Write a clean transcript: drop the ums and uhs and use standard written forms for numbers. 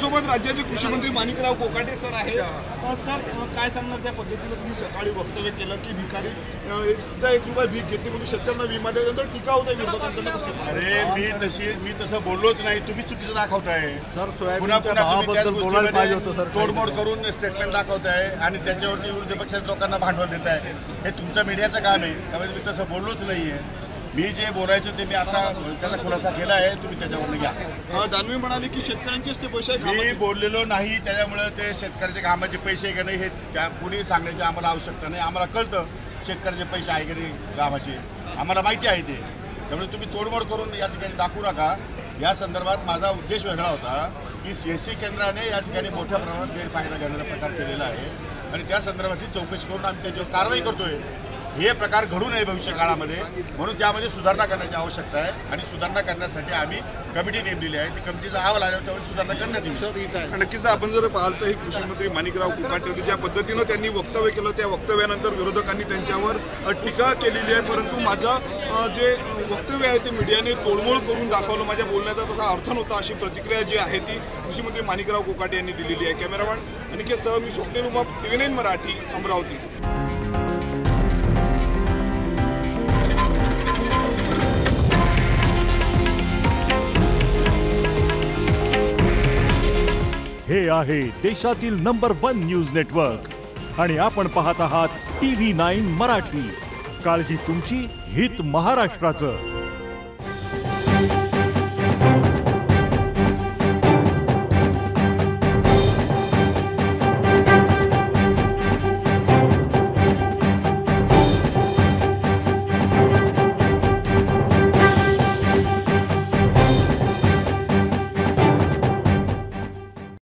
आपल्यासोबत राज्याचे कृषी मंत्री माणिकराव कोकाटे सर आहेत। सर काय सांगणार त्या पद्धतीने तुम्ही सकाळी वक्तव्य केलं की भिकारी सुद्धा 1 रुपया भीक घेते म्हणून शेतकऱ्यांना विमा द्यायचा टीका होता विरोधकांकडून। अरे मी तसं बोललोच नाही, तुम्ही चुकीचं दाखवताय। पुन्हा तुम्ही त्याच गोष्टीमध्ये तोडमोड करून स्टेटमेंट दाखवताय आणि त्याच्यावरती विरोधी पक्षाच्या लोकांना भांडवल देताय। हे तुमचं मीडियाचं काम आहे, त्यामुळे मी तसं बोललोच नाहीये। मी जे बोलायचं ते मी आता त्याचा खुलासा केला आहे, तुम्ही त्याच्यावरून घ्या। दानवे म्हणाले की शेतकऱ्यांचेच ते पैसे मी बोललेलो नाही, त्याच्यामुळे ते शेतकऱ्याच्या कामाचे पैसे का नाही हे कोणी सांगण्याची आम्हाला आवश्यकता नाही। आम्हाला कळतं शेतकऱ्याचे पैसे आहे की नाही कामाचे, आम्हाला माहिती आहे ते। त्यामुळे तुम्ही तोडमोड करून या ठिकाणी दाखवू नका। या संदर्भात माझा उद्देश वेगळा होता की सीएससी केंद्राने या ठिकाणी मोठ्या प्रमाणात गैरफायदा घेण्याचा प्रकार केलेला आहे आणि त्या संदर्भातली चौकशी करून आम्ही त्याच्यावर कारवाई करतोय। हे प्रकार घडू नये भविष्य काळामध्ये, म्हणून त्यामध्ये सुधारणा करण्याची आवश्यकता आहे आणि सुधारणा करण्यासाठी आम्ही कमिटी नेमलेली आहे। ती कमिटीचा अहवाल आल्यावर त्यावेळी सुधारणा करण्यात येईल। नक्कीच आपण जर पाहिलं तर हे कृषी मंत्री माणिकराव कोकाटे होते, ज्या पद्धतीनं त्यांनी वक्तव्य केलं त्या वक्तव्यानंतर विरोधकांनी त्यांच्यावर टीका केलेली आहे। परंतु माझं जे वक्तव्य आहे ते मीडियाने तोडमोड करून दाखवलं, माझ्या बोलण्याचा तसा अर्थ नव्हता, अशी प्रतिक्रिया जी आहे ती कृषी मंत्री माणिकराव कोकाटे यांनी दिलेली आहे। कॅमेरामॅन अनिकेत सह मी स्वप्नील उमाप, TV9 मराठी, अमरावती। हे आहे देशातील नंबर 1 न्यूज नेटवर्क आणि आपण पाहत आहात TV9 मराठी। काळजी तुमची, हित महाराष्ट्राचं।